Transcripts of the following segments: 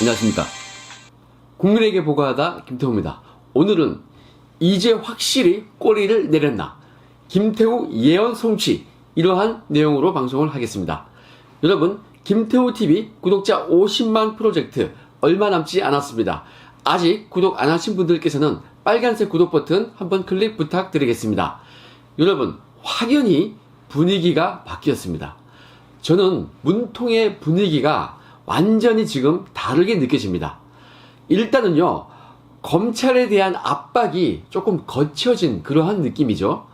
안녕하십니까. 국민에게 보고하다 김태우입니다. 오늘은 이제 확실히 꼬리를 내렸나, 김태우 예언 성취, 이러한 내용으로 방송을 하겠습니다. 여러분, 김태우TV 구독자 50만 프로젝트 얼마 남지 않았습니다. 아직 구독 안 하신 분들께서는 빨간색 구독 버튼 한번 클릭 부탁드리겠습니다. 여러분, 확연히 분위기가 바뀌었습니다. 저는 문통의 분위기가 완전히 지금 다르게 느껴집니다. 일단은요, 검찰에 대한 압박이 조금 거쳐진 그러한 느낌이죠.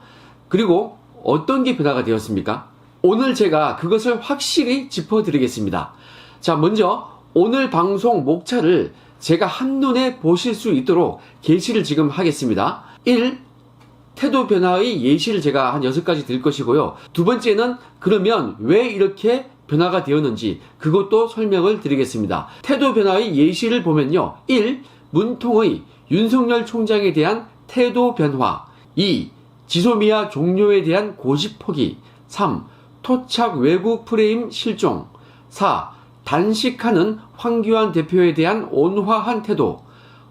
그리고 어떤 게 변화가 되었습니까? 오늘 제가 그것을 확실히 짚어드리겠습니다. 자, 먼저 오늘 방송 목차를 제가 한눈에 보실 수 있도록 게시를 지금 하겠습니다. 1. 태도 변화의 예시를 제가 한 6가지 드릴 것이고요. 두 번째는 그러면 왜 이렇게 변화가 되었는지 그것도 설명을 드리겠습니다. 태도 변화의 예시를 보면요. 1. 문통의 윤석열 총장에 대한 태도 변화. 2. 지소미아 종료에 대한 고집 포기. 3. 토착 외국 프레임 실종. 4. 단식하는 황교안 대표에 대한 온화한 태도.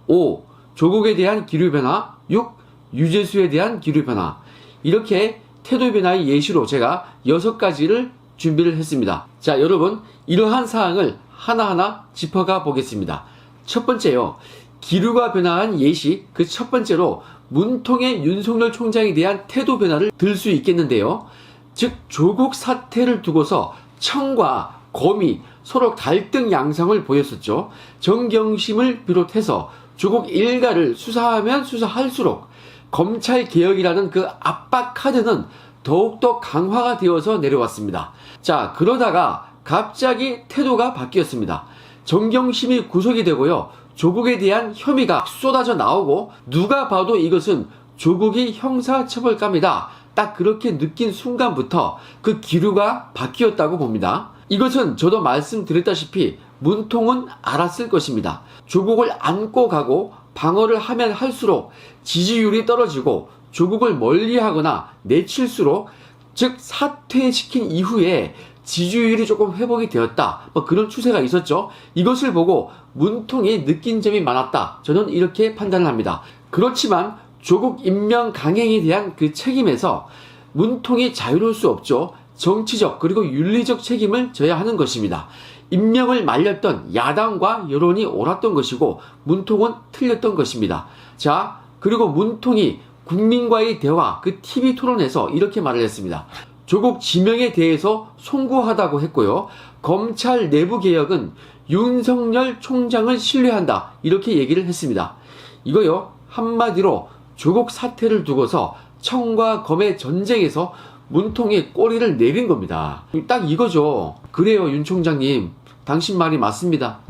5. 조국에 대한 기류 변화. 6. 유재수에 대한 기류 변화. 이렇게 태도 변화의 예시로 제가 6가지를 준비를 했습니다. 자, 여러분, 이러한 사항을 하나하나 짚어가 보겠습니다. 첫 번째요, 기류가 변화한 예시, 그 첫 번째로 문통의 윤석열 총장에 대한 태도 변화를 들 수 있겠는데요. 즉, 조국 사태를 두고서 청과 검이 서로 갈등 양상을 보였었죠. 정경심을 비롯해서 조국 일가를 수사하면 수사할수록 검찰 개혁이라는 그 압박 카드는 더욱더 강화가 되어서 내려왔습니다. 자, 그러다가 갑자기 태도가 바뀌었습니다. 정경심이 구속이 되고요. 조국에 대한 혐의가 쏟아져 나오고 누가 봐도 이것은 조국이 형사처벌감이다. 딱 그렇게 느낀 순간부터 그 기류가 바뀌었다고 봅니다. 이것은 저도 말씀드렸다시피 문통은 알았을 것입니다. 조국을 안고 가고 방어를 하면 할수록 지지율이 떨어지고 조국을 멀리하거나 내칠수록, 즉 사퇴시킨 이후에 지지율이 조금 회복이 되었다, 그런 추세가 있었죠. 이것을 보고 문통이 느낀 점이 많았다, 저는 이렇게 판단을 합니다. 그렇지만 조국 임명 강행에 대한 그 책임에서 문통이 자유로울 수 없죠. 정치적 그리고 윤리적 책임을 져야 하는 것입니다. 임명을 말렸던 야당과 여론이 옳았던 것이고 문통은 틀렸던 것입니다. 자, 그리고 문통이 국민과의 대화, 그 TV 토론에서 이렇게 말을 했습니다. 조국 지명에 대해서 송구하다고 했고요. 검찰 내부 개혁은 윤석열 총장을 신뢰한다, 이렇게 얘기를 했습니다. 이거요, 한마디로 조국 사태를 두고서 청과 검의 전쟁에서 문통이 꼬리를 내린 겁니다. 딱 이거죠. 그래요, 윤 총장님, 당신 말이 맞습니다.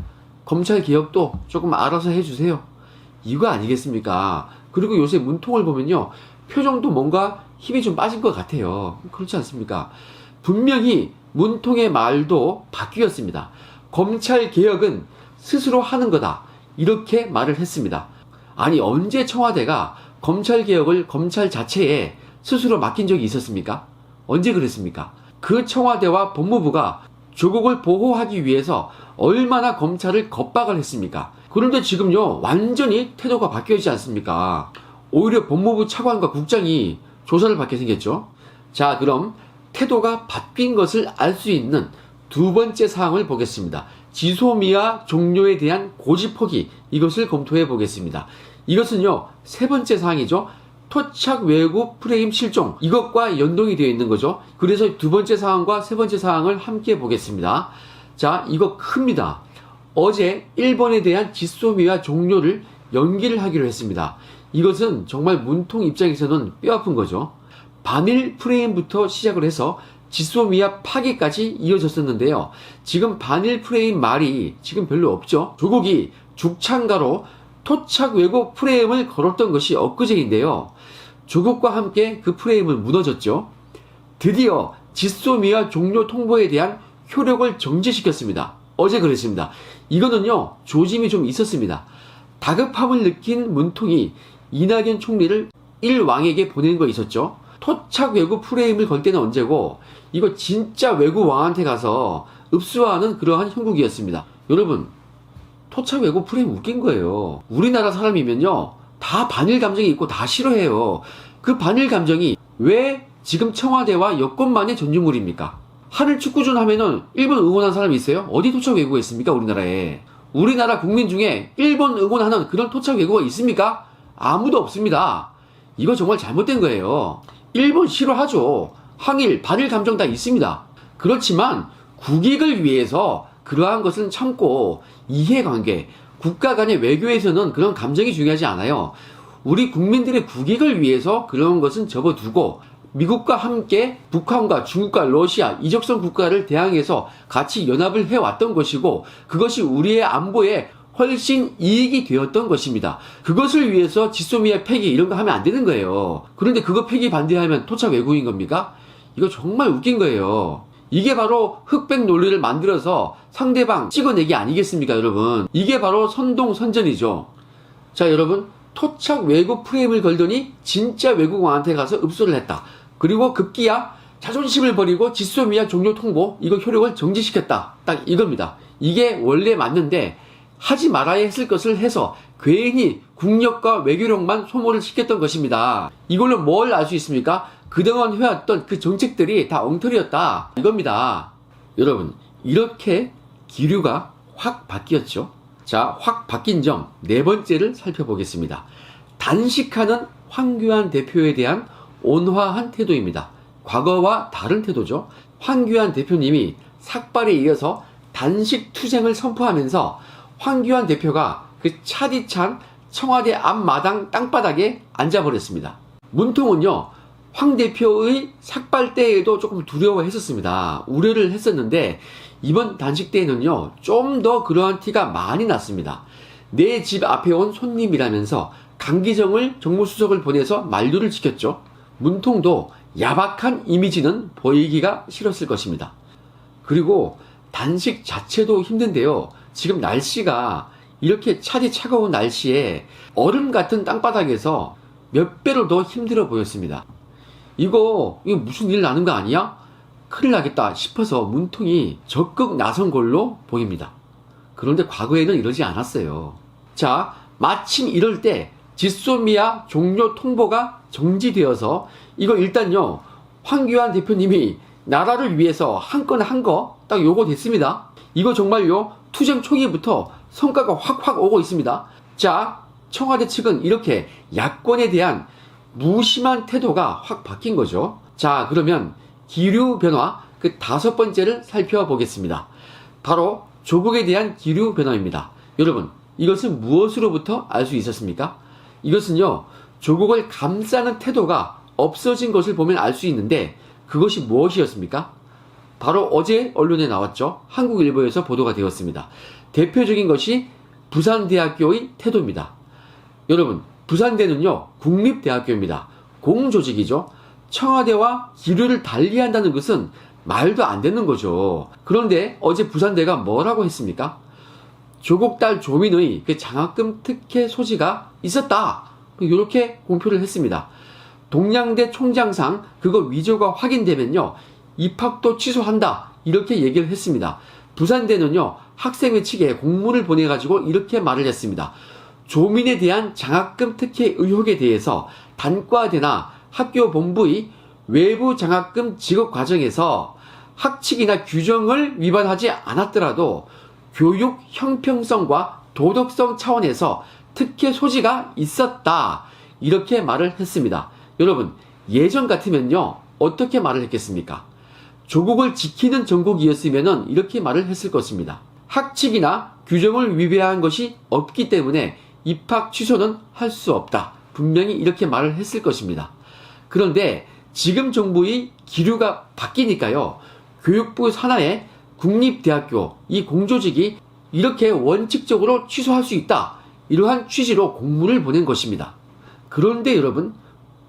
검찰 개혁도 조금 알아서 해주세요. 이거 아니겠습니까? 그리고 요새 문통을 보면요, 표정도 뭔가 힘이 좀 빠진 것 같아요. 그렇지 않습니까? 분명히 문통의 말도 바뀌었습니다. 검찰 개혁은 스스로 하는 거다, 이렇게 말을 했습니다. 아니, 언제 청와대가 검찰 개혁을 검찰 자체에 스스로 맡긴 적이 있었습니까? 언제 그랬습니까? 그 청와대와 법무부가 조국을 보호하기 위해서 얼마나 검찰을 겁박을 했습니까? 그런데 지금요, 완전히 태도가 바뀌어있지 않습니까? 오히려 법무부 차관과 국장이 조사를 받게 생겼죠. 자, 그럼 태도가 바뀐 것을 알 수 있는 두 번째 사항을 보겠습니다. 지소미아 종료에 대한 고집 포기, 이것을 검토해 보겠습니다. 이것은요, 세 번째 사항이죠. 토착 외국 프레임 실종, 이것과 연동이 되어 있는 거죠. 그래서 두 번째 사항과 세 번째 사항을 함께 보겠습니다. 자, 이거 큽니다. 어제 일본에 대한 지소미아 종료를 연기를 하기로 했습니다. 이것은 정말 문통 입장에서는 뼈아픈 거죠. 반일 프레임부터 시작을 해서 지소미아 파기까지 이어졌었는데요. 지금 반일 프레임 말이 지금 별로 없죠. 조국이 죽창가로 토착 왜곡 프레임을 걸었던 것이 엊그제인데요. 조국과 함께 그 프레임은 무너졌죠. 드디어 지소미아 종료 통보에 대한 효력을 정지시켰습니다. 어제 그랬습니다. 이거는요, 조짐이 좀 있었습니다. 다급함을 느낀 문통이 이낙연 총리를 일왕에게 보낸 거 있었죠. 토착 외국 프레임을 걸 때는 언제고, 이거 진짜 외국 왕한테 가서 읍수하는 그러한 형국이었습니다. 여러분, 토착 외고 프레임 웃긴 거예요. 우리나라 사람이면요, 다 반일 감정이 있고 다 싫어해요. 그 반일 감정이 왜 지금 청와대와 여권만의 전유물입니까? 하늘 축구전 하면은 일본 응원하는 사람이 있어요? 어디 토착 외고가 있습니까, 우리나라에? 우리나라 국민 중에 일본 응원하는 그런 토착 외고가 있습니까? 아무도 없습니다. 이거 정말 잘못된 거예요. 일본 싫어하죠. 항일, 반일 감정 다 있습니다. 그렇지만 국익을 위해서 그러한 것은 참고 이해관계, 국가 간의 외교에서는 그런 감정이 중요하지 않아요. 우리 국민들의 국익을 위해서 그런 것은 접어두고 미국과 함께 북한과 중국과 러시아 이적성 국가를 대항해서 같이 연합을 해왔던 것이고 그것이 우리의 안보에 훨씬 이익이 되었던 것입니다. 그것을 위해서 지소미아 폐기 이런 거 하면 안 되는 거예요. 그런데 그거 폐기 반대하면 토착 외국인 겁니까? 이거 정말 웃긴 거예요. 이게 바로 흑백 논리를 만들어서 상대방 찍어내기 아니겠습니까, 여러분? 이게 바로 선동선전이죠. 자, 여러분, 토착 외국 프레임을 걸더니 진짜 외국왕한테 가서 읍소를 했다. 그리고 급기야 자존심을 버리고 지소미아 종료 통보 이거 효력을 정지시켰다. 딱 이겁니다. 이게 원래 맞는데 하지 말아야 했을 것을 해서 괜히 국력과 외교력만 소모를 시켰던 것입니다. 이걸로 뭘 알 수 있습니까? 그동안 해왔던 그 정책들이 다 엉터리였다. 이겁니다. 여러분, 이렇게 기류가 확 바뀌었죠. 자, 확 바뀐 점 네 번째를 살펴보겠습니다. 단식하는 황교안 대표에 대한 온화한 태도입니다. 과거와 다른 태도죠. 황교안 대표님이 삭발에 이어서 단식 투쟁을 선포하면서 황교안 대표가 그 차디찬 청와대 앞마당 땅바닥에 앉아버렸습니다. 문통은요, 황 대표의 삭발 때에도 조금 두려워했었습니다. 우려를 했었는데 이번 단식 때에는요, 좀 더 그러한 티가 많이 났습니다. 내 집 앞에 온 손님이라면서 강기정을 정무수석을 보내서 만류를 지켰죠. 문통도 야박한 이미지는 보이기가 싫었을 것입니다. 그리고 단식 자체도 힘든데요. 지금 날씨가 이렇게 차디 차가운 날씨에 얼음 같은 땅바닥에서 몇 배로 더 힘들어 보였습니다. 이거 무슨 일 나는 거 아니야? 큰일 나겠다 싶어서 문통이 적극 나선 걸로 보입니다. 그런데 과거에는 이러지 않았어요. 자, 마침 이럴 때 지소미아 종료 통보가 정지되어서 이거 일단요, 황교안 대표님이 나라를 위해서 한 건 한 거 딱 요거 됐습니다. 이거 정말요, 투쟁 초기부터 성과가 확 오고 있습니다. 자, 청와대 측은 이렇게 야권에 대한 무심한 태도가 확 바뀐 거죠. 자, 그러면 기류 변화 그 다섯 번째를 살펴보겠습니다. 바로 조국에 대한 기류 변화입니다. 여러분, 이것은 무엇으로부터 알 수 있었습니까? 이것은요, 조국을 감싸는 태도가 없어진 것을 보면 알 수 있는데 그것이 무엇이었습니까? 바로 어제 언론에 나왔죠. 한국일보에서 보도가 되었습니다. 대표적인 것이 부산대학교의 태도입니다. 여러분, 부산대는요, 국립대학교입니다. 공조직이죠. 청와대와 기류를 달리한다는 것은 말도 안 되는 거죠. 그런데 어제 부산대가 뭐라고 했습니까? 조국 딸 조민의 그 장학금 특혜 소지가 있었다. 이렇게 공표를 했습니다. 동양대 총장상 그거 위조가 확인되면요, 입학도 취소한다. 이렇게 얘기를 했습니다. 부산대는요, 학생회 측에 공문을 보내가지고 이렇게 말을 했습니다. 조민에 대한 장학금 특혜 의혹에 대해서 단과대나 학교 본부의 외부 장학금 지급 과정에서 학칙이나 규정을 위반하지 않았더라도 교육 형평성과 도덕성 차원에서 특혜 소지가 있었다. 이렇게 말을 했습니다. 여러분, 예전 같으면요, 어떻게 말을 했겠습니까? 조국을 지키는 정국이었으면 이렇게 말을 했을 것입니다. 학칙이나 규정을 위배한 것이 없기 때문에 입학 취소는 할 수 없다. 분명히 이렇게 말을 했을 것입니다. 그런데 지금 정부의 기류가 바뀌니까요, 교육부 산하의 국립대학교 이 공조직이 이렇게 원칙적으로 취소할 수 있다. 이러한 취지로 공문을 보낸 것입니다. 그런데 여러분,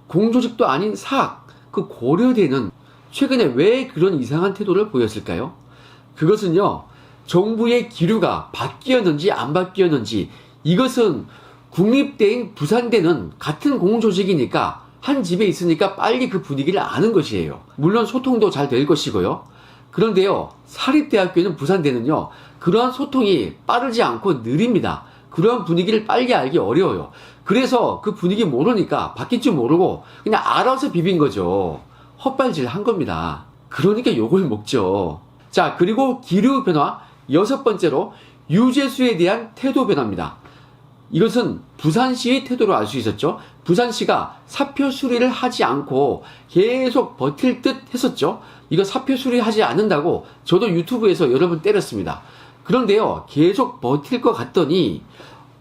공조직도 아닌 사학, 그 고려대는 최근에 왜 그런 이상한 태도를 보였을까요? 그것은요, 정부의 기류가 바뀌었는지 안 바뀌었는지, 이것은 국립대인 부산대는 같은 공조직이니까 한 집에 있으니까 빨리 그 분위기를 아는 것이에요. 물론 소통도 잘 될 것이고요. 그런데요, 사립대학교는 부산대는요, 그러한 소통이 빠르지 않고 느립니다. 그러한 분위기를 빨리 알기 어려워요. 그래서 그 분위기 모르니까 바뀔 줄 모르고 그냥 알아서 비빈 거죠. 헛발질 한 겁니다. 그러니까 욕을 먹죠. 자, 그리고 기류 변화 여섯 번째로 유재수에 대한 태도 변화입니다. 이것은 부산시의 태도로 알 수 있었죠. 부산시가 사표 수리를 하지 않고 계속 버틸 듯 했었죠. 이거 사표 수리하지 않는다고 저도 유튜브에서 여러 번 때렸습니다. 그런데요, 계속 버틸 것 같더니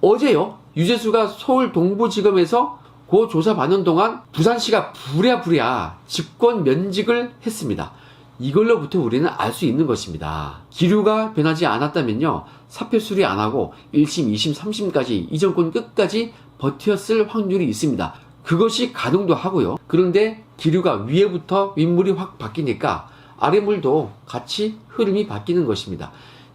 어제요, 유재수가 서울 동부지검에서 그 조사 받는 동안 부산시가 부랴부랴 직권 면직을 했습니다. 이걸로부터 우리는 알 수 있는 것입니다. 기류가 변하지 않았다면요, 사표 수리 안 하고 1심, 2심, 3심까지 이 정권 끝까지 버텼을 확률이 있습니다. 그것이 가능도 하고요. 그런데 기류가 위에부터 윗물이 확 바뀌니까 아래물도 같이 흐름이 바뀌는 것입니다.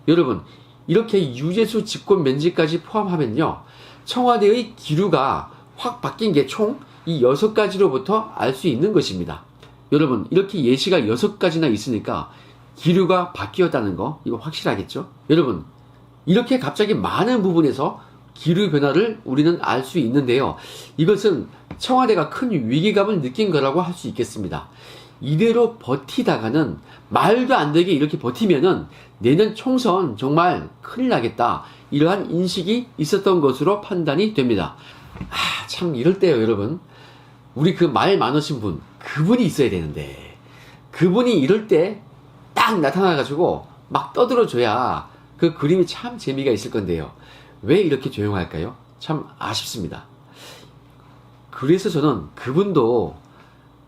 여러분, 이렇게 유재수 직권 면직까지 포함하면요, 청와대의 기류가 확 바뀐 게 총 이 6가지로부터 알 수 있는 것입니다. 여러분, 이렇게 예시가 6가지나 있으니까 기류가 바뀌었다는 거, 이거 확실하겠죠? 여러분, 이렇게 갑자기 많은 부분에서 기류 변화를 우리는 알 수 있는데요. 이것은 청와대가 큰 위기감을 느낀 거라고 할 수 있겠습니다. 이대로 버티다가는, 말도 안 되게 이렇게 버티면은 내년 총선 정말 큰일 나겠다, 이러한 인식이 있었던 것으로 판단이 됩니다. 참 이럴 때요, 여러분, 우리 그 말 많으신 분, 그분이 있어야 되는데, 그분이 이럴 때 딱 나타나가지고 막 떠들어줘야 그 그림이 참 재미가 있을 건데요. 왜 이렇게 조용할까요? 참 아쉽습니다. 그래서 저는 그분도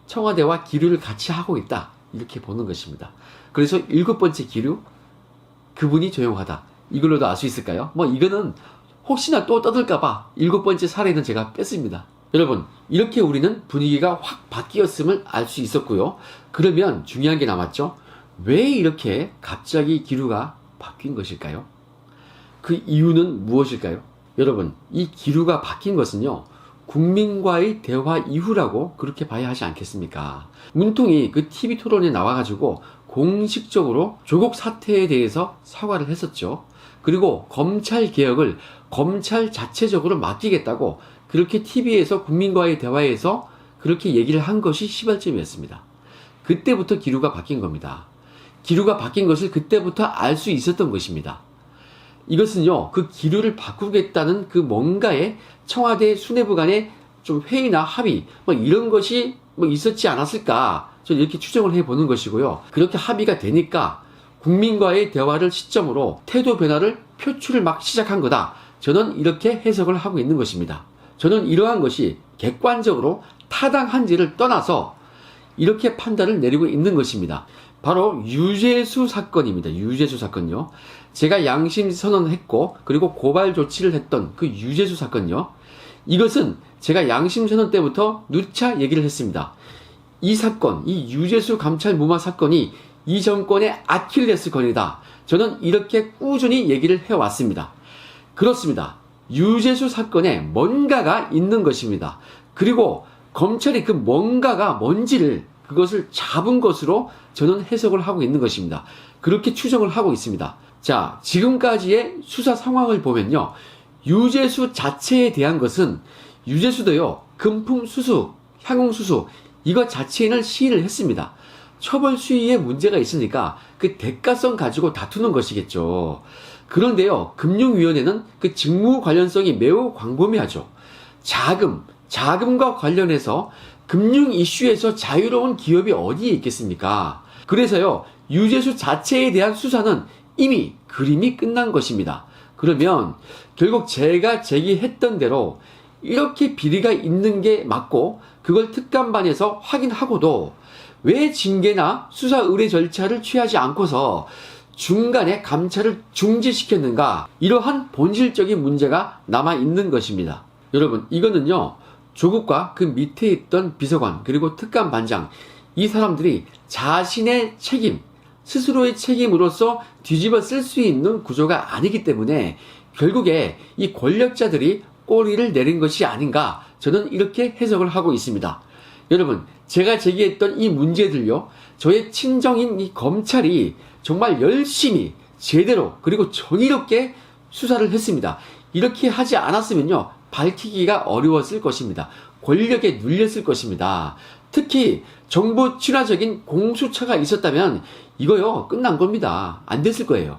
청와대와 기류를 같이 하고 있다, 이렇게 보는 것입니다. 그래서 7번째 기류, 그분이 조용하다, 이걸로도 알 수 있을까요? 뭐 이거는 혹시나 또 떠들까봐 7번째 사례는 제가 뺐습니다. 여러분, 이렇게 우리는 분위기가 확 바뀌었음을 알 수 있었고요. 그러면 중요한 게 남았죠. 왜 이렇게 갑자기 기류가 바뀐 것일까요? 그 이유는 무엇일까요? 여러분, 이 기류가 바뀐 것은요, 국민과의 대화 이후라고 그렇게 봐야 하지 않겠습니까? 문통이 그 TV 토론에 나와가지고 공식적으로 조국 사태에 대해서 사과를 했었죠. 그리고 검찰 개혁을 검찰 자체적으로 맡기겠다고 그렇게 TV에서 국민과의 대화에서 그렇게 얘기를 한 것이 시발점이었습니다. 그때부터 기류가 바뀐 겁니다. 기류가 바뀐 것을 그때부터 알 수 있었던 것입니다. 이것은요, 그 기류를 바꾸겠다는 그 뭔가의 청와대 수뇌부 간의 좀 회의나 합의, 뭐 이런 것이 뭐 있었지 않았을까, 저는 이렇게 추정을 해보는 것이고요. 그렇게 합의가 되니까 국민과의 대화를 시점으로 태도 변화를 표출을 막 시작한 거다, 저는 이렇게 해석을 하고 있는 것입니다. 저는 이러한 것이 객관적으로 타당한지를 떠나서 이렇게 판단을 내리고 있는 것입니다. 바로 유재수 사건입니다. 유재수 사건요. 제가 양심 선언을 했고, 그리고 고발 조치를 했던 그 유재수 사건요. 이것은 제가 양심 선언 때부터 누차 얘기를 했습니다. 이 사건, 이 유재수 감찰 무마 사건이 이 정권의 아킬레스건이다, 저는 이렇게 꾸준히 얘기를 해왔습니다. 그렇습니다. 유재수 사건에 뭔가가 있는 것입니다. 그리고 검찰이 그 뭔가가 뭔지를, 그것을 잡은 것으로 저는 해석을 하고 있는 것입니다. 그렇게 추정을 하고 있습니다. 자, 지금까지의 수사 상황을 보면요, 유재수 자체에 대한 것은, 유재수도요, 금품 수수, 향응 수수, 이것 자체는 시인을 했습니다. 처벌 수위에 문제가 있으니까 그 대가성 가지고 다투는 것이겠죠. 그런데요, 금융위원회는 그 직무 관련성이 매우 광범위하죠. 자금과 관련해서 금융 이슈에서 자유로운 기업이 어디에 있겠습니까? 그래서요, 유재수 자체에 대한 수사는 이미 그림이 끝난 것입니다. 그러면 결국 제가 제기했던 대로 이렇게 비리가 있는 게 맞고, 그걸 특감반에서 확인하고도 왜 징계나 수사 의뢰 절차를 취하지 않고서 중간에 감찰을 중지시켰는가, 이러한 본질적인 문제가 남아있는 것입니다. 여러분, 이거는요, 조국과 그 밑에 있던 비서관, 그리고 특감반장, 이 사람들이 자신의 책임, 스스로의 책임으로서 뒤집어 쓸 수 있는 구조가 아니기 때문에 결국에 이 권력자들이 꼬리를 내린 것이 아닌가, 저는 이렇게 해석을 하고 있습니다. 여러분, 제가 제기했던 이 문제들요, 저의 친정인 이 검찰이 정말 열심히 제대로 그리고 정의롭게 수사를 했습니다. 이렇게 하지 않았으면요, 밝히기가 어려웠을 것입니다. 권력에 눌렸을 것입니다. 특히 정부 친화적인 공수처가 있었다면 이거요, 끝난 겁니다. 안 됐을 거예요.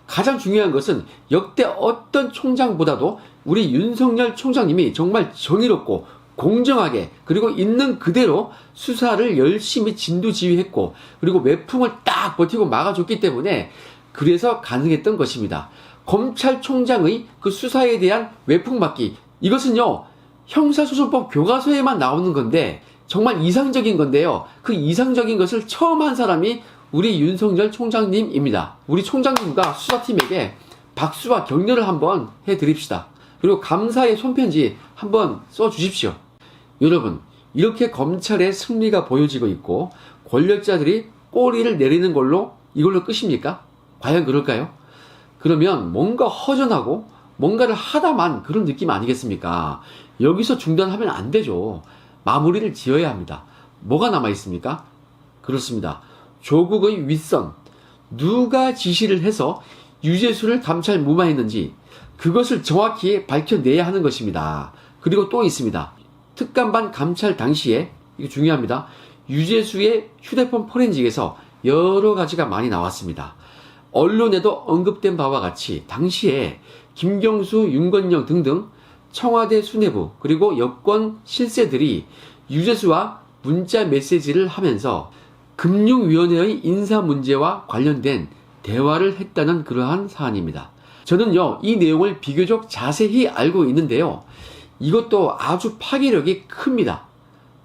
가장 중요한 것은 역대 어떤 총장보다도 우리 윤석열 총장님이 정말 정의롭고 공정하게 그리고 있는 그대로 수사를 열심히 진두지휘했고, 그리고 매풍을 딱 버티고 막아줬기 때문에 그래서 가능했던 것입니다. 검찰총장의 그 수사에 대한 외풍막기, 이것은요, 형사소송법 교과서에만 나오는 건데 정말 이상적인 건데요, 그 이상적인 것을 처음 한 사람이 우리 윤석열 총장님입니다. 우리 총장님과 수사팀에게 박수와 격려를 한번 해드립시다. 그리고 감사의 손편지 한번 써주십시오. 여러분, 이렇게 검찰의 승리가 보여지고 있고 권력자들이 꼬리를 내리는 걸로 이걸로 끝입니까? 과연 그럴까요? 그러면 뭔가 허전하고 뭔가를 하다만 그런 느낌 아니겠습니까? 여기서 중단하면 안 되죠. 마무리를 지어야 합니다. 뭐가 남아있습니까? 그렇습니다. 조국의 윗선, 누가 지시를 해서 유재수를 감찰 무마했는지 그것을 정확히 밝혀내야 하는 것입니다. 그리고 또 있습니다. 특감반 감찰 당시에, 이거 중요합니다, 유재수의 휴대폰 포렌식에서 여러 가지가 많이 나왔습니다. 언론에도 언급된 바와 같이 당시에 김경수, 윤건영 등등 청와대 수뇌부 그리고 여권 실세들이 유재수와 문자 메시지를 하면서 금융위원회의 인사 문제와 관련된 대화를 했다는 그러한 사안입니다. 저는요, 이 내용을 비교적 자세히 알고 있는데요, 이것도 아주 파괴력이 큽니다.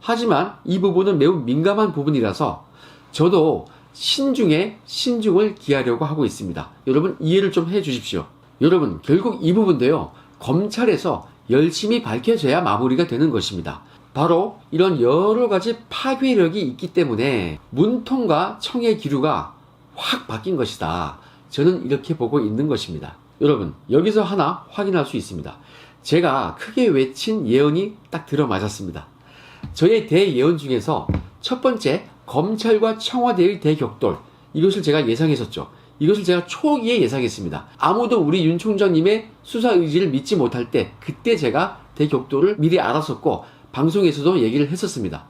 하지만 이 부분은 매우 민감한 부분이라서 저도 신중에 신중을 기하려고 하고 있습니다. 여러분, 이해를 좀 해주십시오. 여러분, 결국 이 부분도요, 검찰에서 열심히 밝혀져야 마무리가 되는 것입니다. 바로 이런 여러 가지 파괴력이 있기 때문에 문통과 청의 기류가 확 바뀐 것이다. 저는 이렇게 보고 있는 것입니다. 여러분, 여기서 하나 확인할 수 있습니다. 제가 크게 외친 예언이 딱 들어맞았습니다. 저의 대예언 중에서 첫 번째, 검찰과 청와대의 대격돌, 이것을 제가 예상했었죠. 이것을 제가 초기에 예상했습니다. 아무도 우리 윤 총장님의 수사 의지를 믿지 못할 때, 그때 제가 대격돌을 미리 알았었고 방송에서도 얘기를 했었습니다.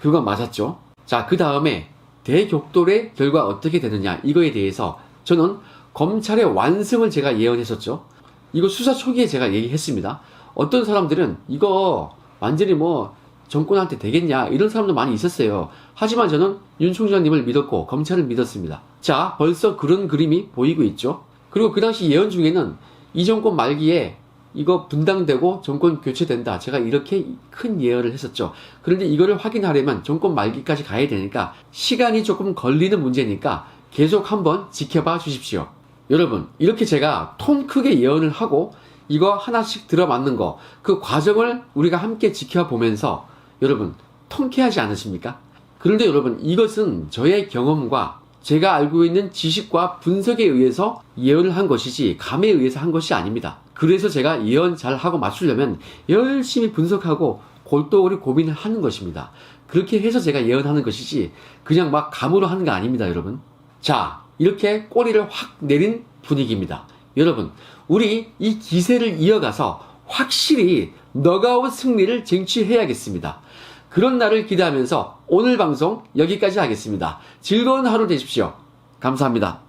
그건 맞았죠. 자, 그 다음에 대격돌의 결과 어떻게 되느냐, 이거에 대해서 저는 검찰의 완승을 제가 예언했었죠. 이거 수사 초기에 제가 얘기했습니다. 어떤 사람들은 이거 완전히 뭐 정권한테 되겠냐, 이런 사람도 많이 있었어요. 하지만 저는 윤 총장님을 믿었고 검찰을 믿었습니다. 자, 벌써 그런 그림이 보이고 있죠. 그리고 그 당시 예언 중에는 이 정권 말기에 이거 분당되고 정권 교체된다, 제가 이렇게 큰 예언을 했었죠. 그런데 이거를 확인하려면 정권 말기까지 가야 되니까 시간이 조금 걸리는 문제니까 계속 한번 지켜봐 주십시오. 여러분, 이렇게 제가 통 크게 예언을 하고 이거 하나씩 들어맞는 거, 그 과정을 우리가 함께 지켜보면서 여러분 통쾌하지 않으십니까? 그런데 여러분, 이것은 저의 경험과 제가 알고 있는 지식과 분석에 의해서 예언을 한 것이지 감에 의해서 한 것이 아닙니다. 그래서 제가 예언 잘 하고 맞추려면 열심히 분석하고 골똘히 고민을 하는 것입니다. 그렇게 해서 제가 예언하는 것이지 그냥 막 감으로 하는 거 아닙니다, 여러분. 자, 이렇게 꼬리를 확 내린 분위기입니다. 여러분, 우리 이 기세를 이어가서 확실히 너가웃 승리를 쟁취해야겠습니다. 그런 날을 기대하면서 오늘 방송 여기까지 하겠습니다. 즐거운 하루 되십시오. 감사합니다.